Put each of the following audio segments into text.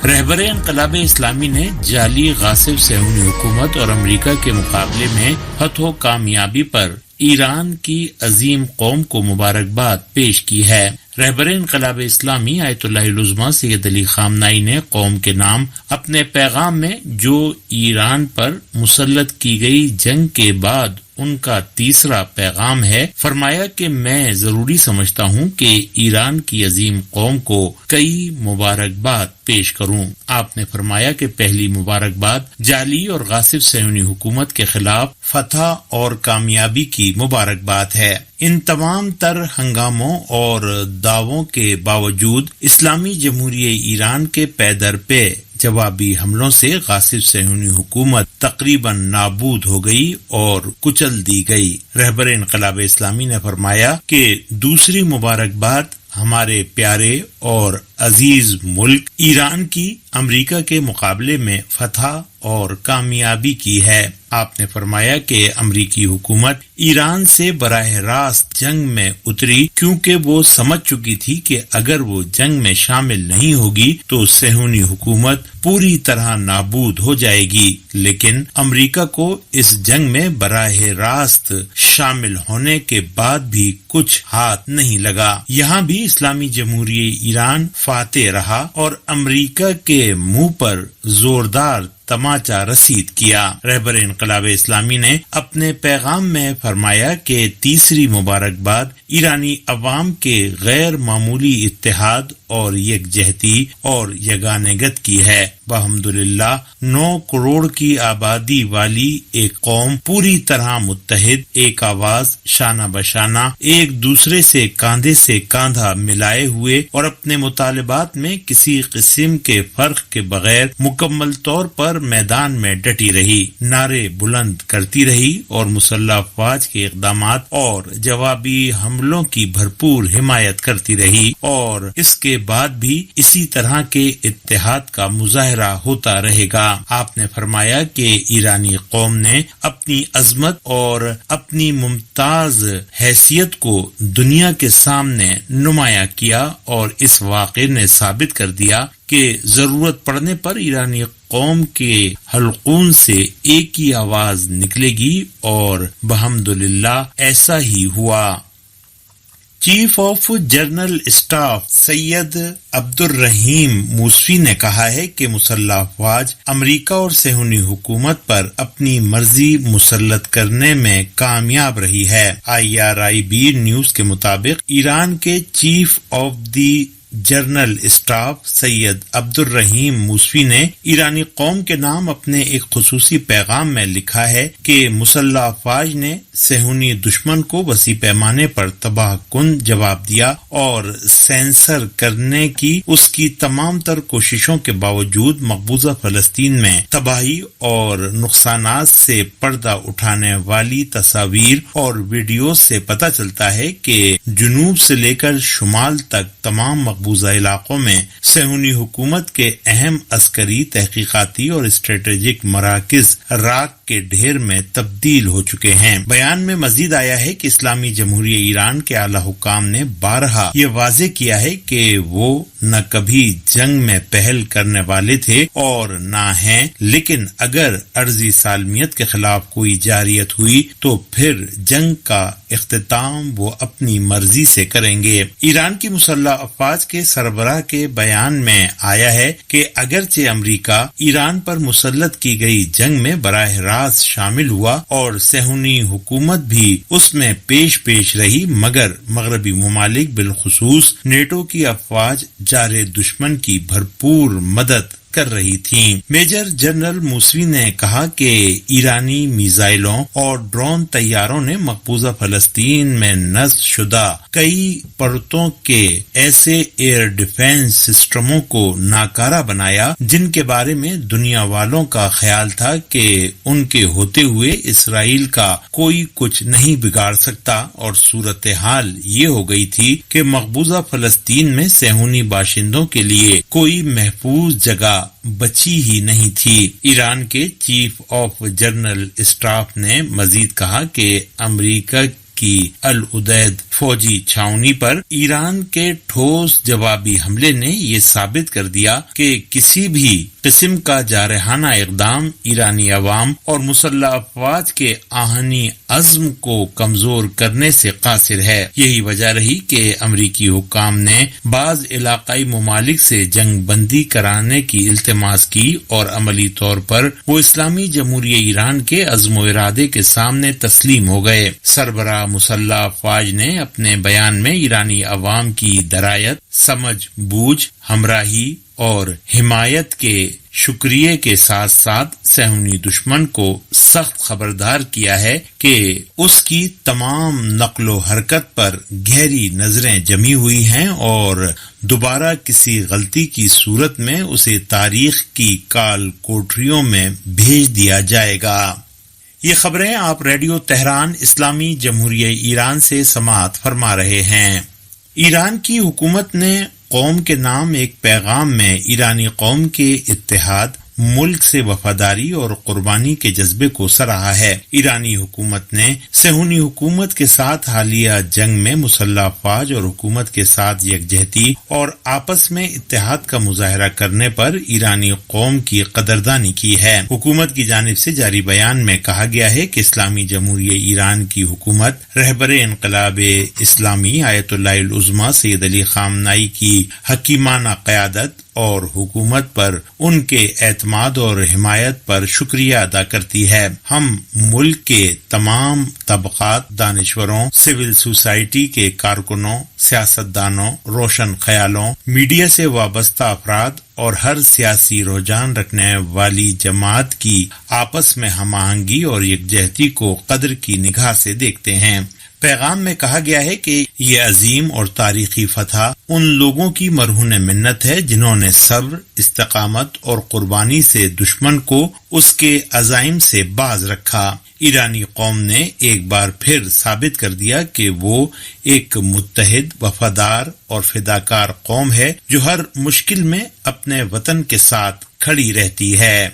رہبر انقلاب اسلامی نے جعلی غاصب صہیونی حکومت اور امریکہ کے مقابلے میں فتح و کامیابی پر ایران کی عظیم قوم کو مبارکباد پیش کی ہے۔ رہبر انقلاب اسلامی آیت اللہ العظمیٰ سید علی خامنہئی نے قوم کے نام اپنے پیغام میں جو ایران پر مسلط کی گئی جنگ کے بعد ان کا تیسرا پیغام ہے، فرمایا کہ میں ضروری سمجھتا ہوں کہ ایران کی عظیم قوم کو کئی مبارکباد پیش کروں۔ آپ نے فرمایا کہ پہلی مبارکباد جعلی اور غاصب صہیونی حکومت کے خلاف فتح اور کامیابی کی مبارکباد ہے۔ ان تمام تر ہنگاموں اور دعووں کے باوجود اسلامی جمہوریہ ایران کے پے در پے جوابی حملوں سے غاصب صہیونی حکومت تقریباً نابود ہو گئی اور کچل دی گئی۔ رہبر انقلاب اسلامی نے فرمایا کہ دوسری مبارکباد ہمارے پیارے اور عزیز ملک ایران کی امریکہ کے مقابلے میں فتح اور کامیابی کی ہے۔ آپ نے فرمایا کہ امریکی حکومت ایران سے براہ راست جنگ میں اتری کیونکہ وہ سمجھ چکی تھی کہ اگر وہ جنگ میں شامل نہیں ہوگی تو صہیونی حکومت پوری طرح نابود ہو جائے گی، لیکن امریکہ کو اس جنگ میں براہ راست شامل ہونے کے بعد بھی کچھ ہاتھ نہیں لگا۔ یہاں بھی اسلامی جمہوریہ ایران فاتح رہا اور امریکہ کے منہ پر زوردار تماچا رسید کیا۔ رہبر انقلاب اسلامی نے اپنے پیغام میں فرمایا کہ تیسری مبارکباد ایرانی عوام کے غیر معمولی اتحاد اور یکجہتی اور یگانگت کی ہے۔ الحمدللہ 9 کروڑ کی آبادی والی ایک قوم پوری طرح متحد، ایک آواز، شانہ بشانہ، ایک دوسرے سے کاندھا ملائے ہوئے اور اپنے مطالبات میں کسی قسم کے فرق کے بغیر مکمل طور پر میدان میں ڈٹی رہی، نعرے بلند کرتی رہی اور مسلح افواج کے اقدامات اور جوابی حملوں کی بھرپور حمایت کرتی رہی، اور اس کے بعد بھی اسی طرح کے اتحاد کا مظاہرہ ہوتا رہے گا۔ آپ نے فرمایا کہ ایرانی قوم نے اپنی عظمت اور اپنی ممتاز حیثیت کو دنیا کے سامنے نمایاں کیا، اور اس واقعے نے ثابت کر دیا کہ ضرورت پڑنے پر ایرانی قوم کے حلقوم سے ایک ہی آواز نکلے گی، اور بحمدللہ ایسا ہی ہوا۔ Chief of general staff Sayyid Abdolrahim Mousavi نے کہا ہے کہ مسلح افواج امریکہ اور صہیونی حکومت پر اپنی مرضی مسلط کرنے میں کامیاب رہی ہے۔ IRIB نیوز کے مطابق ایران کے chief of the general staff Sayyid Abdolrahim Mousavi نے ایرانی قوم کے نام اپنے ایک خصوصی پیغام میں لکھا ہے کہ مسلح افواج نے صہیونی دشمن کو وسیع پیمانے پر تباہ کن جواب دیا، اور سینسر کرنے کی اس کی تمام تر کوششوں کے باوجود مقبوضہ فلسطین میں تباہی اور نقصانات سے پردہ اٹھانے والی تصاویر اور ویڈیوز سے پتہ چلتا ہے کہ جنوب سے لے کر شمال تک تمام مقبوضہ علاقوں میں صہیونی حکومت کے اہم عسکری، تحقیقاتی اور اسٹریٹجک مراکز راکھ کے ڈھیر میں تبدیل ہو چکے ہیں۔ بیان میں مزید آیا ہے کہ اسلامی جمہوریہ ایران کے اعلی حکام نے بارہا یہ واضح کیا ہے کہ وہ نہ کبھی جنگ میں پہل کرنے والے تھے اور نہ ہیں، لیکن اگر عرضی سالمیت کے خلاف کوئی جارحیت ہوئی تو پھر جنگ کا اختتام وہ اپنی مرضی سے کریں گے۔ ایران کی مسلح افواج کے سربراہ کے بیان میں آیا ہے کہ اگرچہ امریکہ ایران پر مسلط کی گئی جنگ میں براہ راست شامل ہوا اور صہیونی حکومت بھی اس میں پیش رہی، مگر مغربی ممالک بالخصوص نیٹو کی افواج جارح دشمن کی بھرپور مدد کر رہی تھیں۔ میجر جنرل موسوی نے کہا کہ ایرانی میزائلوں اور ڈرون طیاروں نے مقبوضہ فلسطین میں نصب شدہ کئی پرتوں کے ایسے ایئر ڈیفنس سسٹموں کو ناکارہ بنایا جن کے بارے میں دنیا والوں کا خیال تھا کہ ان کے ہوتے ہوئے اسرائیل کا کوئی کچھ نہیں بگاڑ سکتا، اور صورتحال یہ ہو گئی تھی کہ مقبوضہ فلسطین میں صہیونی باشندوں کے لیے کوئی محفوظ جگہ بچی ہی نہیں تھی۔ ایران کے چیف آف جنرل اسٹاف نے مزید کہا کہ امریکہ کی العدید فوجی چھاؤنی پر ایران کے ٹھوس جوابی حملے نے یہ ثابت کر دیا کہ کسی بھی قسم کا جارحانہ اقدام ایرانی عوام اور مسلح افواج کے آہنی عزم کو کمزور کرنے سے قاصر ہے۔ یہی وجہ رہی کہ امریکی حکام نے بعض علاقائی ممالک سے جنگ بندی کرانے کی التماس کی اور عملی طور پر وہ اسلامی جمہوریہ ایران کے عزم و ارادے کے سامنے تسلیم ہو گئے۔ سربراہ مسلح افواج نے اپنے بیان میں ایرانی عوام کی درایت، سمجھ بوجھ، ہمراہی اور حمایت کے شکریہ کے ساتھ ساتھ صہیونی دشمن کو سخت خبردار کیا ہے کہ اس کی تمام نقل و حرکت پر گہری نظریں جمی ہوئی ہیں اور دوبارہ کسی غلطی کی صورت میں اسے تاریخ کی کال کوٹریوں میں بھیج دیا جائے گا۔ یہ خبریں آپ ریڈیو تہران اسلامی جمہوریہ ایران سے سماعت فرما رہے ہیں۔ ایران کی حکومت نے قوم کے نام ایک پیغام میں ایرانی قوم کے اتحاد، ملک سے وفاداری اور قربانی کے جذبے کو سراہا ہے۔ ایرانی حکومت نے صہیونی حکومت کے ساتھ حالیہ جنگ میں مسلح افواج اور حکومت کے ساتھ یکجہتی اور آپس میں اتحاد کا مظاہرہ کرنے پر ایرانی قوم کی قدردانی کی ہے۔ حکومت کی جانب سے جاری بیان میں کہا گیا ہے کہ اسلامی جمہوریہ ایران کی حکومت رہبر انقلاب اسلامی آیت اللہ العظمیٰ سید علی خامنہئی کی حکیمانہ قیادت اور حکومت پر ان کے اعتماد اور حمایت پر شکریہ ادا کرتی ہے۔ ہم ملک کے تمام طبقات، دانشوروں، سول سوسائٹی کے کارکنوں، سیاستدانوں، روشن خیالوں، میڈیا سے وابستہ افراد اور ہر سیاسی رجحان رکھنے والی جماعت کی آپس میں ہم آہنگی اور یکجہتی کو قدر کی نگاہ سے دیکھتے ہیں۔ پیغام میں کہا گیا ہے کہ یہ عظیم اور تاریخی فتح ان لوگوں کی مرہون منت ہے جنہوں نے صبر، استقامت اور قربانی سے دشمن کو اس کے عزائم سے باز رکھا۔ ایرانی قوم نے ایک بار پھر ثابت کر دیا کہ وہ ایک متحد، وفادار اور فداکار قوم ہے جو ہر مشکل میں اپنے وطن کے ساتھ کھڑی رہتی ہے۔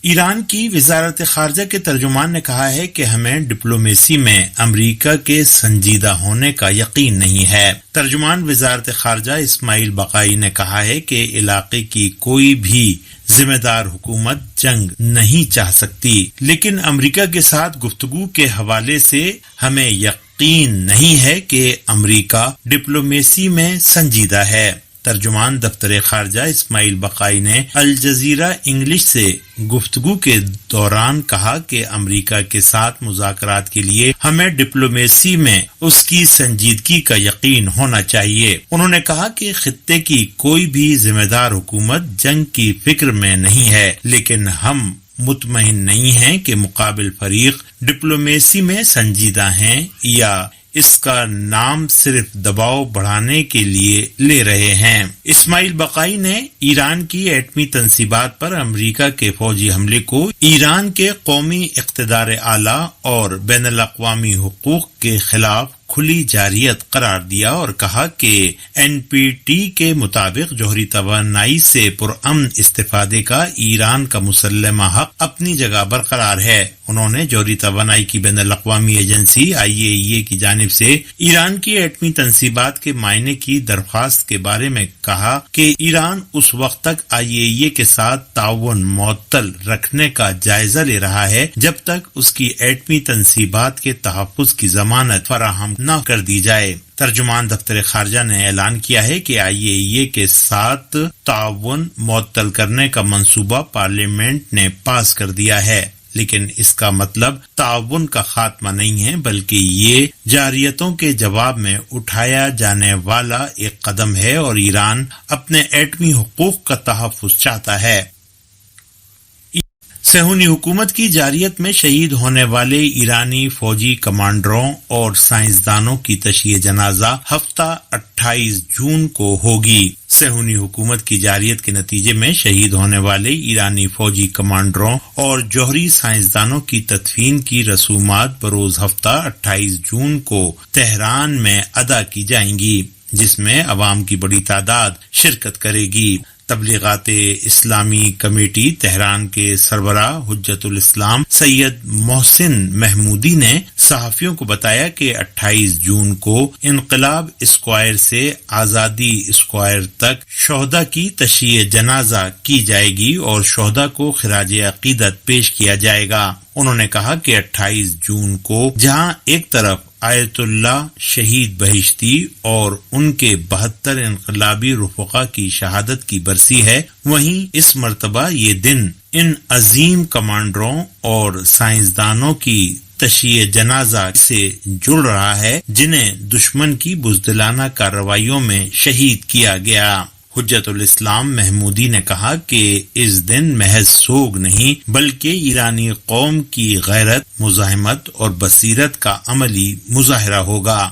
ایران کی وزارت خارجہ کے ترجمان نے کہا ہے کہ ہمیں ڈپلومیسی میں امریکہ کے سنجیدہ ہونے کا یقین نہیں ہے۔ ترجمان وزارت خارجہ اسماعیل بقائی نے کہا ہے کہ علاقے کی کوئی بھی ذمہ دار حکومت جنگ نہیں چاہ سکتی، لیکن امریکہ کے ساتھ گفتگو کے حوالے سے ہمیں یقین نہیں ہے کہ امریکہ ڈپلومیسی میں سنجیدہ ہے۔ ترجمان دفتر خارجہ اسماعیل بقائی نے الجزیرہ انگلش سے گفتگو کے دوران کہا کہ امریکہ کے ساتھ مذاکرات کے لیے ہمیں ڈپلومیسی میں اس کی سنجیدگی کا یقین ہونا چاہیے۔ انہوں نے کہا کہ خطے کی کوئی بھی ذمہ دار حکومت جنگ کی فکر میں نہیں ہے، لیکن ہم مطمئن نہیں ہیں کہ مقابل فریق ڈپلومیسی میں سنجیدہ ہیں یا اس کا نام صرف دباؤ بڑھانے کے لیے لے رہے ہیں۔ اسماعیل بقائی نے ایران کی ایٹمی تنصیبات پر امریکہ کے فوجی حملے کو ایران کے قومی اقتدار اعلیٰ اور بین الاقوامی حقوق کے خلاف کھلی جارحیت قرار دیا اور کہا کہ این پی ٹی کے مطابق جوہری توانائی سے پرامن استفادے کا ایران کا مسلمہ حق اپنی جگہ برقرار ہے۔ انہوں نے جوہری توانائی کی بین الاقوامی ایجنسی IAEA کی جانب سے ایران کی ایٹمی تنصیبات کے معائنے کی درخواست کے بارے میں کہا کہ ایران اس وقت تک IAEA کے ساتھ تعاون معطل رکھنے کا جائزہ لے رہا ہے جب تک اس کی ایٹمی تنصیبات کے تحفظ کی ضمانت فراہم نہ کر دی جائے۔ ترجمان دفتر خارجہ نے اعلان کیا ہے کہ IAEA کے ساتھ تعاون معطل کرنے کا منصوبہ پارلیمنٹ نے پاس کر دیا ہے، لیکن اس کا مطلب تعاون کا خاتمہ نہیں ہے، بلکہ یہ جارحیتوں کے جواب میں اٹھایا جانے والا ایک قدم ہے اور ایران اپنے ایٹمی حقوق کا تحفظ چاہتا ہے۔ صہیونی حکومت کی جارحیت میں شہید ہونے والے ایرانی فوجی کمانڈروں اور سائنسدانوں کی تشییع جنازہ ہفتہ 28 جون کو ہوگی۔ صہیونی حکومت کی جارحیت کے نتیجے میں شہید ہونے والے ایرانی فوجی کمانڈروں اور جوہری سائنسدانوں کی تدفین کی رسومات بروز ہفتہ 28 جون کو تہران میں ادا کی جائیں گی، جس میں عوام کی بڑی تعداد شرکت کرے گی۔ تبلیغات اسلامی کمیٹی تہران کے سربراہ حجت الاسلام سید محسن محمودی نے صحافیوں کو بتایا کہ 28 جون کو انقلاب اسکوائر سے آزادی اسکوائر تک شہداء کی تشییع جنازہ کی جائے گی اور شہداء کو خراج عقیدت پیش کیا جائے گا۔ انہوں نے کہا کہ 28 جون کو جہاں ایک طرف آیت اللہ شہید بہشتی اور ان کے 72 انقلابی رفقا کی شہادت کی برسی ہے، وہیں اس مرتبہ یہ دن ان عظیم کمانڈروں اور سائنسدانوں کی تشییع جنازہ سے جڑ رہا ہے جنہیں دشمن کی بزدلانہ کارروائیوں میں شہید کیا گیا۔ حجت الاسلام محمودی نے کہا کہ اس دن محض سوگ نہیں بلکہ ایرانی قوم کی غیرت، مزاحمت اور بصیرت کا عملی مظاہرہ ہوگا۔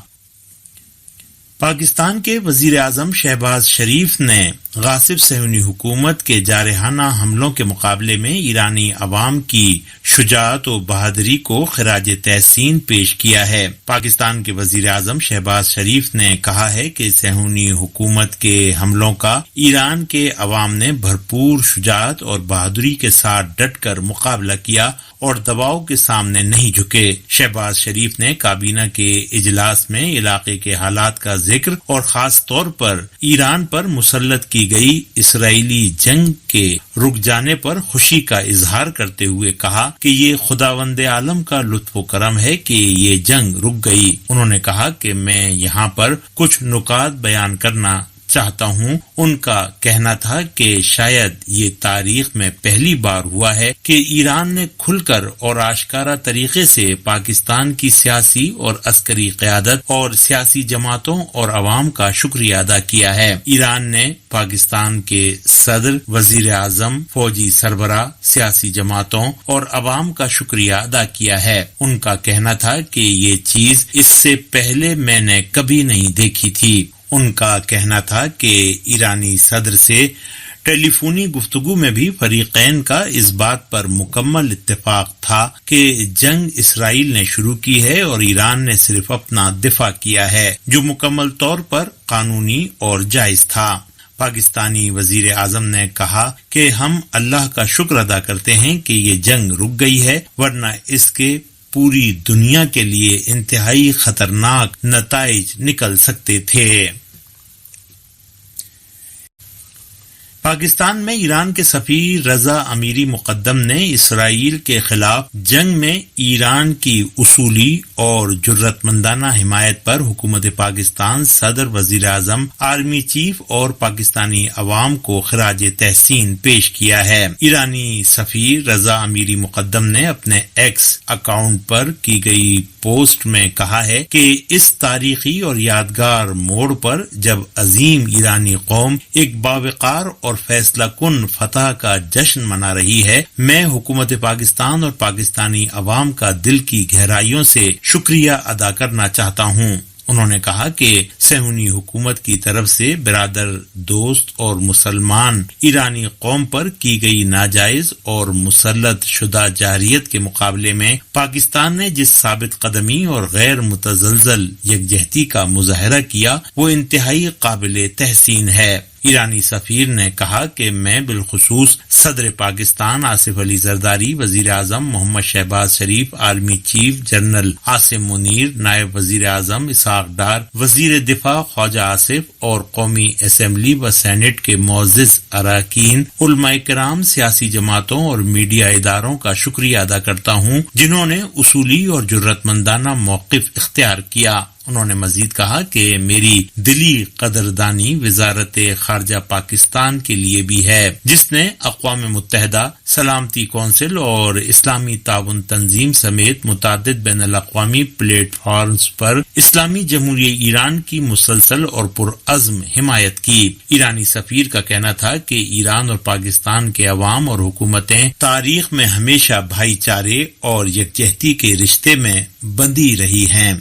پاکستان کے وزیر اعظم شہباز شریف نے غاصب صہیونی حکومت کے جارحانہ حملوں کے مقابلے میں ایرانی عوام کی شجاعت و بہادری کو خراج تحسین پیش کیا ہے۔ پاکستان کے وزیر اعظم شہباز شریف نے کہا ہے کہ صہیونی حکومت کے حملوں کا ایران کے عوام نے بھرپور شجاعت اور بہادری کے ساتھ ڈٹ کر مقابلہ کیا اور دباؤ کے سامنے نہیں جھکے۔ شہباز شریف نے کابینہ کے اجلاس میں علاقے کے حالات کا ذکر اور خاص طور پر ایران پر مسلط کی گئی اسرائیلی جنگ کے رک جانے پر خوشی کا اظہار کرتے ہوئے کہا کہ یہ خداوند عالم کا لطف و کرم ہے کہ یہ جنگ رک گئی۔ انہوں نے کہا کہ میں یہاں پر کچھ نکات بیان کرنا چاہتا ہوں۔ ان کا کہنا تھا کہ شاید یہ تاریخ میں پہلی بار ہوا ہے کہ ایران نے کھل کر اور آشکارا طریقے سے پاکستان کی سیاسی اور عسکری قیادت اور سیاسی جماعتوں اور عوام کا شکریہ ادا کیا ہے۔ ایران نے پاکستان کے صدر، وزیر اعظم، فوجی سربراہ، سیاسی جماعتوں اور عوام کا شکریہ ادا کیا ہے۔ ان کا کہنا تھا کہ یہ چیز اس سے پہلے میں نے کبھی نہیں دیکھی تھی۔ ان کا کہنا تھا کہ ایرانی صدر سے ٹیلی فونی گفتگو میں بھی فریقین کا اس بات پر مکمل اتفاق تھا کہ جنگ اسرائیل نے شروع کی ہے اور ایران نے صرف اپنا دفاع کیا ہے، جو مکمل طور پر قانونی اور جائز تھا۔ پاکستانی وزیر اعظم نے کہا کہ ہم اللہ کا شکر ادا کرتے ہیں کہ یہ جنگ رک گئی ہے، ورنہ اس کے پوری دنیا کے لیے انتہائی خطرناک نتائج نکل سکتے تھے۔ پاکستان میں ایران کے سفیر رضا امیری مقدم نے اسرائیل کے خلاف جنگ میں ایران کی اصولی اور جرأت مندانہ حمایت پر حکومت پاکستان، صدر، وزیر اعظم، آرمی چیف اور پاکستانی عوام کو خراج تحسین پیش کیا ہے۔ ایرانی سفیر رضا امیری مقدم نے اپنے ایکس اکاؤنٹ پر کی گئی پوسٹ میں کہا ہے کہ اس تاریخی اور یادگار موڑ پر جب عظیم ایرانی قوم ایک باوقار اور فیصلہ کن فتح کا جشن منا رہی ہے، میں حکومت پاکستان اور پاکستانی عوام کا دل کی گہرائیوں سے شکریہ ادا کرنا چاہتا ہوں۔ انہوں نے کہا کہ صہیونی حکومت کی طرف سے برادر، دوست اور مسلمان ایرانی قوم پر کی گئی ناجائز اور مسلط شدہ جارحیت کے مقابلے میں پاکستان نے جس ثابت قدمی اور غیر متزلزل یکجہتی کا مظاہرہ کیا وہ انتہائی قابل تحسین ہے۔ ایرانی سفیر نے کہا کہ میں بالخصوص صدر پاکستان آصف علی زرداری، وزیر اعظم Muhammad Shehbaz Sharif, army chief general Asim Munir, نائب وزیر اعظم اسحاق ڈار، وزیر دفاع خواجہ آصف اور قومی اسمبلی و سینٹ کے معزز اراکین، علماء کرام، سیاسی جماعتوں اور میڈیا اداروں کا شکریہ ادا کرتا ہوں جنہوں نے اصولی اور جرأت مندانہ موقف اختیار کیا۔ انہوں نے مزید کہا کہ میری دلی قدردانی وزارت خارجہ پاکستان کے لیے بھی ہے، جس نے اقوام متحدہ، سلامتی کونسل اور اسلامی تعاون تنظیم سمیت متعدد بین الاقوامی پلیٹ فارمز پر اسلامی جمہوریہ ایران کی مسلسل اور پرعزم حمایت کی۔ ایرانی سفیر کا کہنا تھا کہ ایران اور پاکستان کے عوام اور حکومتیں تاریخ میں ہمیشہ بھائی چارے اور یکجہتی کے رشتے میں بندھی رہی ہیں۔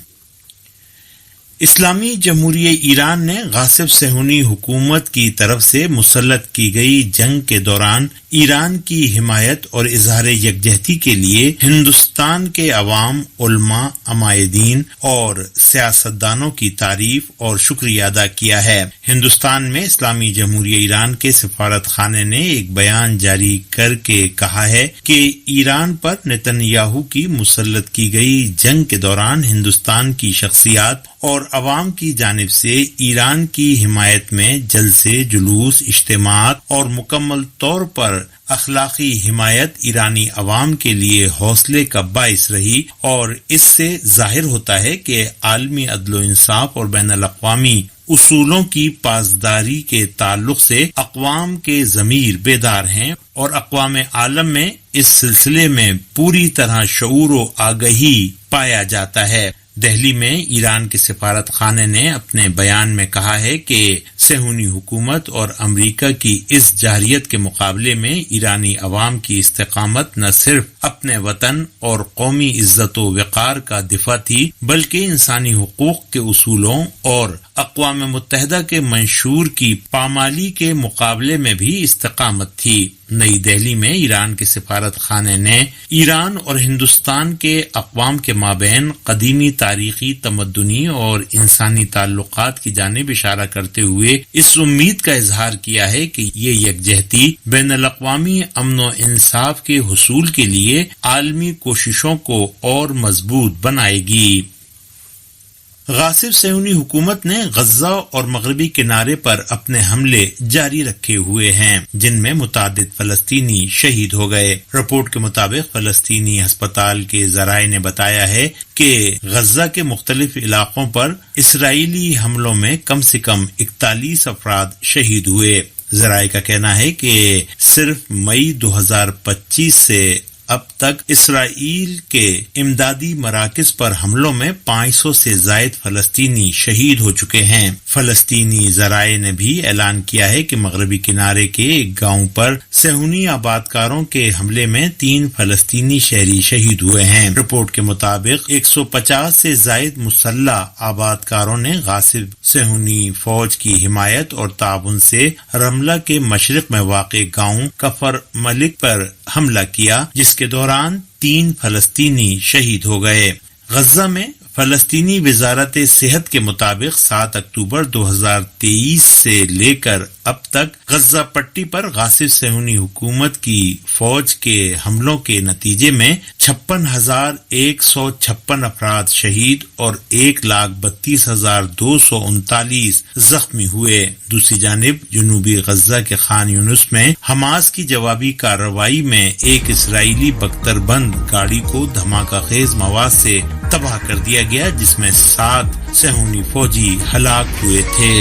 اسلامی جمہوریہ ایران نے غاصب صہیونی حکومت کی طرف سے مسلط کی گئی جنگ کے دوران ایران کی حمایت اور اظہار یکجہتی کے لیے ہندوستان کے عوام، علماء، عمائدین اور سیاستدانوں کی تعریف اور شکریہ ادا کیا ہے۔ ہندوستان میں اسلامی جمہوریہ ایران کے سفارت خانے نے ایک بیان جاری کر کے کہا ہے کہ ایران پر نتنیاہو کی مسلط کی گئی جنگ کے دوران ہندوستان کی شخصیات اور عوام کی جانب سے ایران کی حمایت میں جلسے، جلوس، اجتماعات اور مکمل طور پر اخلاقی حمایت ایرانی عوام کے لیے حوصلے کا باعث رہی، اور اس سے ظاہر ہوتا ہے کہ عالمی عدل و انصاف اور بین الاقوامی اصولوں کی پاسداری کے تعلق سے اقوام کے ضمیر بیدار ہیں اور اقوام عالم میں اس سلسلے میں پوری طرح شعور و آگہی پایا جاتا ہے۔ دہلی میں ایران کے سفارت خانے نے اپنے بیان میں کہا ہے کہ صہیونی حکومت اور امریکہ کی اس جارحیت کے مقابلے میں ایرانی عوام کی استقامت نہ صرف اپنے وطن اور قومی عزت و وقار کا دفاع تھی، بلکہ انسانی حقوق کے اصولوں اور اقوام متحدہ کے منشور کی پامالی کے مقابلے میں بھی استقامت تھی۔ نئی دہلی میں ایران کے سفارت خانے نے ایران اور ہندوستان کے اقوام کے مابین قدیمی تاریخی، تمدنی اور انسانی تعلقات کی جانب اشارہ کرتے ہوئے اس امید کا اظہار کیا ہے کہ یہ یکجہتی بین الاقوامی امن و انصاف کے حصول کے لیے عالمی کوششوں کو اور مضبوط بنائے گی۔ غاصب صہیونی حکومت نے غزہ اور مغربی کنارے پر اپنے حملے جاری رکھے ہوئے ہیں، جن میں متعدد فلسطینی شہید ہو گئے۔ رپورٹ کے مطابق فلسطینی ہسپتال کے ذرائع نے بتایا ہے کہ غزہ کے مختلف علاقوں پر اسرائیلی حملوں میں کم سے کم 41 افراد شہید ہوئے۔ ذرائع کا کہنا ہے کہ صرف مئی 2025 سے اب تک اسرائیل کے امدادی مراکز پر حملوں میں 500 سے زائد فلسطینی شہید ہو چکے ہیں۔ فلسطینی ذرائع نے بھی اعلان کیا ہے کہ مغربی کنارے کے ایک گاؤں پر صہیونی آبادکاروں کے حملے میں 3 فلسطینی شہری شہید ہوئے ہیں۔ رپورٹ کے مطابق 150 سے زائد مسلح آبادکاروں نے غاصب صہیونی فوج کی حمایت اور تعاون سے رملہ کے مشرق میں واقع گاؤں کفر ملک پر حملہ کیا، جس کے دوران 3 فلسطینی شہید ہو گئے۔ غزہ میں فلسطینی وزارت صحت کے مطابق 7 اکتوبر 2023 سے لے کر اب تک غزہ پٹی پر غاصب صہیونی حکومت کی فوج کے حملوں کے نتیجے میں 56,156 افراد شہید اور 1,32,239 زخمی ہوئے۔ دوسری جانب جنوبی غزہ کے خان یونس میں حماس کی جوابی کارروائی میں ایک اسرائیلی بختر بند گاڑی کو دھماکہ خیز مواد سے تباہ کر دیا گیا، جس میں 7 صہیونی فوجی ہلاک ہوئے تھے۔